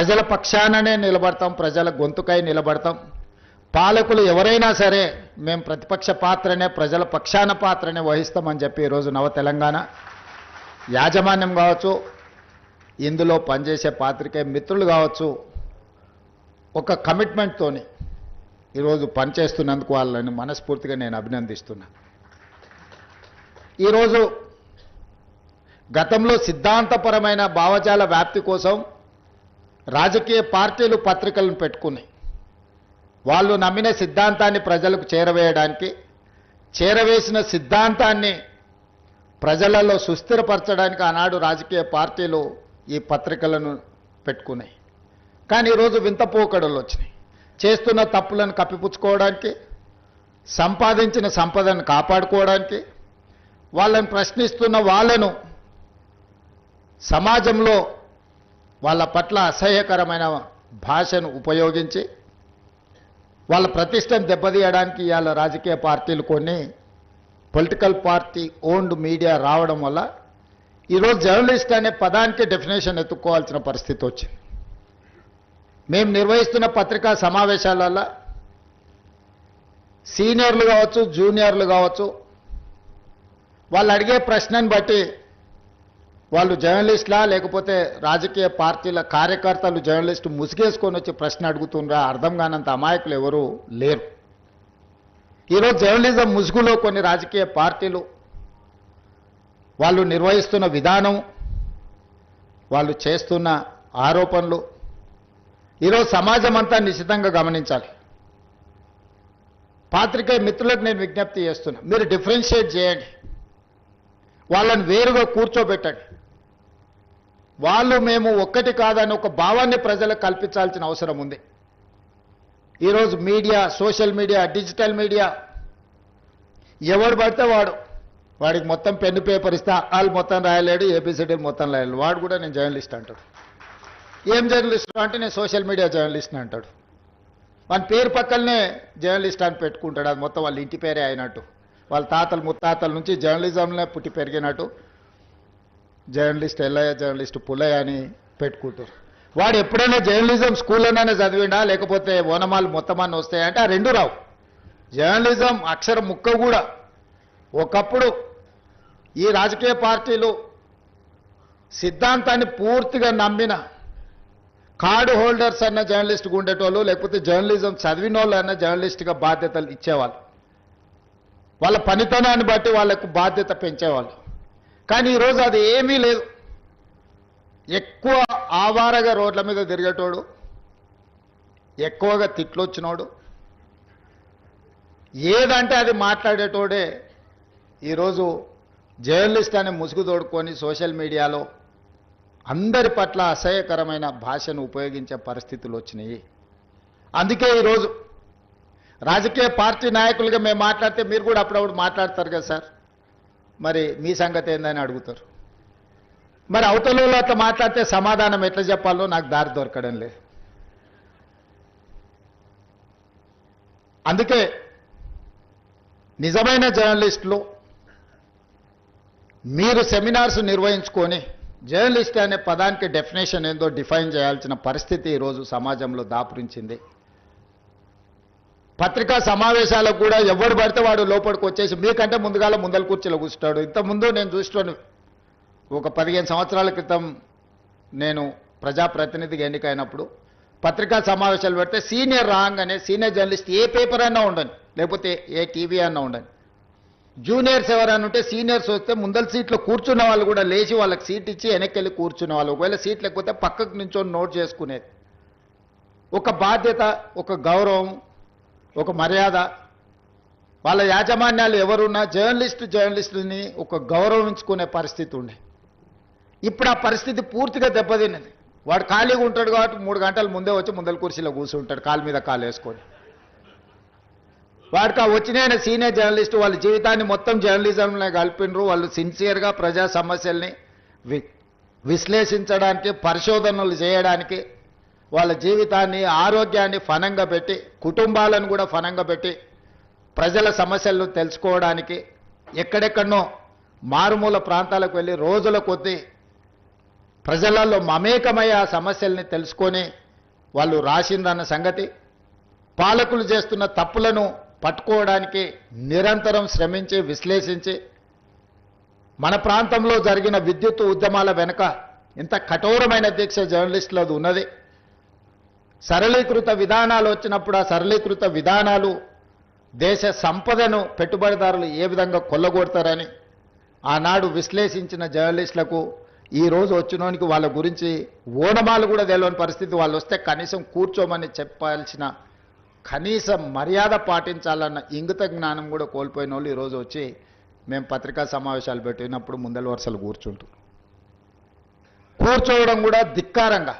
ప్రజల పక్షాననే నిలబడతాం, ప్రజల గొంతుకై నిలబడతాం. పాలకులు ఎవరైనా సరే మేము ప్రతిపక్ష పాత్రనే, ప్రజల పక్షాన పాత్రనే వహిస్తామని చెప్పి ఈరోజు నవ తెలంగాణ యాజమాన్యం కావచ్చు, ఇందులో పనిచేసే పాత్రికేయ మిత్రులు కావచ్చు, ఒక కమిట్మెంట్తోని ఈరోజు పనిచేస్తున్నందుకు వాళ్ళని మనస్ఫూర్తిగా నేను అభినందిస్తున్నా. ఈరోజు గతంలో సిద్ధాంతపరమైన భావజాల వ్యాప్తి కోసం రాజకీయ పార్టీలు పత్రికలను పెట్టుకున్నాయి. వాళ్ళు నమ్మిన సిద్ధాంతాన్ని ప్రజలకు చేరవేయడానికి, చేరవేసిన సిద్ధాంతాన్ని ప్రజలలో సుస్థిరపరచడానికి ఆనాడు రాజకీయ పార్టీలు ఈ పత్రికలను పెట్టుకున్నాయి. కానీ ఈరోజు వింత పోకడలు వచ్చినాయి. చేస్తున్న తప్పులను కప్పిపుచ్చుకోవడానికి, సంపాదించిన సంపదను కాపాడుకోవడానికి, వాళ్ళని ప్రశ్నిస్తున్న వాళ్ళను సమాజంలో వాళ్ళ పట్ల అసహ్యకరమైన భాషను ఉపయోగించి వాళ్ళ ప్రతిష్టను దెబ్బతీయడానికి ఇవాళ రాజకీయ పార్టీలు కొన్ని పొలిటికల్ పార్టీ ఓన్డ్ మీడియా రావడం వల్ల ఈరోజు జర్నలిస్ట్ అనే పదానికి డెఫినేషన్ ఎత్తుక్కోవాల్సిన పరిస్థితి వచ్చింది. మేము నిర్వహిస్తున్న పత్రికా సమావేశాలలో సీనియర్లు కావచ్చు, జూనియర్లు కావచ్చు, వాళ్ళు అడిగే ప్రశ్నను బట్టి వాళ్ళు జర్నలిస్టులా లేకపోతే రాజకీయ పార్టీల కార్యకర్తలు జర్నలిస్టు ముసుగేసుకొని వచ్చి ప్రశ్న అడుగుతుండ్రా అర్థం కానంత అమాయకులు ఎవరూ లేరు. ఈరోజు జర్నలిజం ముసుగులో కొన్ని రాజకీయ పార్టీలు వాళ్ళు నిర్వహిస్తున్న విధానం, వాళ్ళు చేస్తున్న ఆరోపణలు ఈరోజు సమాజం అంతా నిశితంగా గమనించాలి. పాత్రికేయ మిత్రులకు నేను విజ్ఞప్తి చేస్తున్నా, మీరు డిఫరెన్షియేట్ చేయండి, వాళ్ళని వేరుగా కూర్చోబెట్టండి. వాళ్ళు మేము ఒక్కటి కాదని ఒక భావాన్ని ప్రజలకు కల్పించాల్సిన అవసరం ఉంది. ఈరోజు media, social media, digital media ఎవడు పడితే వాడికి మొత్తం పెన్ను పేపర్ ఇస్తే వాళ్ళు మొత్తం రాయలేడు, ఏబిసిడీలు మొత్తం రాయలేడు. వాడు కూడా నేను జర్నలిస్ట్ అంటాడు. ఏం జర్నలిస్ట్ అంటే నేను సోషల్ మీడియా జర్నలిస్ట్ని అంటాడు. వాని పేరు పక్కనే జర్నలిస్ట్ అని పెట్టుకుంటాడు. అది మొత్తం వాళ్ళ ఇంటి పేరే అయినట్టు, వాళ్ళ తాతలు ముత్తాతల నుంచి జర్నలిజంలో పుట్టి పెరిగినట్టు జర్నలిస్ట్ ఎల్లయ్య, జర్నలిస్ట్ పుల్లయ్య అని పెట్టుకుంటారు. వాడు ఎప్పుడైనా జర్నలిజం స్కూల్లోనే చదివిండా లేకపోతే ఓనమాలు మొత్తమాన్ని వస్తాయంటే ఆ రెండు రావు. జర్నలిజం అక్షరం ముక్క కూడా. ఒకప్పుడు ఈ రాజకీయ పార్టీలు సిద్ధాంతాన్ని పూర్తిగా నమ్మిన కార్డు హోల్డర్స్ అన్న జర్నలిస్ట్గా ఉండేటోళ్ళు, లేకపోతే జర్నలిజం చదివిన వాళ్ళు అన్న జర్నలిస్ట్గా బాధ్యతలు ఇచ్చేవాళ్ళు. వాళ్ళ పనితనాన్ని బట్టి వాళ్ళకు బాధ్యత పెంచేవాళ్ళు. కానీ ఈరోజు అది ఏమీ లేదు. ఎక్కువ ఆవారగా రోడ్ల మీద తిరిగేటోడు, ఎక్కువగా తిట్లొచ్చినోడు, ఏదంటే అది మాట్లాడేటోడే ఈరోజు జర్నలిస్ట్ అనే ముసుగు తోడుకొని సోషల్ మీడియాలో అందరి పట్ల అసహ్యకరమైన భాషను ఉపయోగించే పరిస్థితులు వచ్చినాయి. అందుకే ఈరోజు రాజకీయ పార్టీ నాయకులుగా మేము మాట్లాడితే మీరు కూడా అప్పుడప్పుడు మాట్లాడతారు కదా సార్, మరి మీ సంగతి ఏందని అడుగుతారు. మరి అవతలలో అట్లా మాట్లాడితే సమాధానం ఎట్లా చెప్పాలో నాకు దారి దొరకడం లేదు. అందుకే నిజమైన జర్నలిస్టులు మీరు సెమినార్స్ నిర్వహించుకొని జర్నలిస్ట్ అనే పదానికి డెఫినేషన్ ఏందో డిఫైన్ చేయాల్సిన పరిస్థితి ఈరోజు సమాజంలో దాపురించింది. పత్రికా సమావేశాలకు కూడా ఎవడు పడితే వాడు లోపలికి వచ్చేసి మీకంటే ముందుగాల ముందల కుర్చీలో కూర్చుంటాడు. ఇంతకుముందు నేను చూస్తున్నాను, ఒక 15 సంవత్సరాల క్రితం నేను ప్రజాప్రతినిధిగా ఎన్నికైనప్పుడు పత్రికా సమావేశాలు పెడితే సీనియర్ రాగానే సీనియర్ జర్నలిస్ట్ ఏ పేపర్ అన్నా ఉండని, లేకపోతే ఏ టీవీ అన్నా ఉండని, జూనియర్స్ ఎవరైనా ఉంటే సీనియర్స్ వస్తే ముందల సీట్లో కూర్చున్న వాళ్ళు కూడా లేచి వాళ్ళకి సీట్ ఇచ్చి వెనక్కి వెళ్ళి కూర్చునే వాళ్ళు. ఒకవేళ సీట్ లేకపోతే పక్కకు నుంచొని నోట్ చేసుకునేది. ఒక బాధ్యత, ఒక గౌరవం, ఒక మర్యాద. వాళ్ళ యాజమాన్యాలు ఎవరున్నా జర్నలిస్టుని ఒక గౌరవించుకునే పరిస్థితి ఉండే. ఇప్పుడు ఆ పరిస్థితి పూర్తిగా దెబ్బతిన్నది. వాడు ఖాళీగా ఉంటాడు కాబట్టి 3 గంటల ముందే వచ్చి ముందల కుర్చీలో కూర్చుంటాడు, కాలు మీద కాలు వేసుకొని. వాడికి ఆ వచ్చిన సీనియర్ జర్నలిస్టు వాళ్ళ జీవితాన్ని మొత్తం జర్నలిజంలో కలిపినరు. వాళ్ళు సిన్సియర్గా ప్రజా సమస్యల్ని విశ్లేషించడానికి, పరిశోధనలు చేయడానికి, వాళ్ళ జీవితాన్ని, ఆరోగ్యాన్ని ఫనంగా పెట్టి, కుటుంబాలను కూడా ఫనంగా పెట్టి ప్రజల సమస్యలను తెలుసుకోవడానికి ఎక్కడెక్కడనో మారుమూల ప్రాంతాలకు వెళ్ళి రోజుల కొద్దీ ప్రజలలో మమేకమై ఆ సమస్యల్ని తెలుసుకొని వాళ్ళు రాసిందన్న సంగతి, పాలకులు చేస్తున్న తప్పులను పట్టుకోవడానికి నిరంతరం శ్రమించి విశ్లేషించి మన ప్రాంతంలో జరిగిన విద్యుత్ ఉద్యమాల వెనుక ఇంత కఠోరమైన దీక్ష జర్నలిస్టులది ఉన్నది. సరళీకృత విధానాలు వచ్చినప్పుడు ఆ సరళీకృత విధానాలు దేశ సంపదను పెట్టుబడిదారులు ఏ విధంగా కొల్లగొడతారని ఆనాడు విశ్లేషించిన జర్నలిస్టులకు ఈ రోజు వచ్చినోనికి వాళ్ళ గురించి ఓనమాలు కూడా తెలియని పరిస్థితి, వాళ్ళు వస్తే కనీసం కూర్చోమని చెప్పాల్సిన కనీస మర్యాద పాటించాలన్న ఇంగిత జ్ఞానం కూడా కోల్పోయిన వాళ్ళు ఈరోజు వచ్చి మేము పత్రికా సమావేశాలు పెట్టినప్పుడు ముందల వరుసలు కూర్చోవడం కూడా ధిక్కారంగా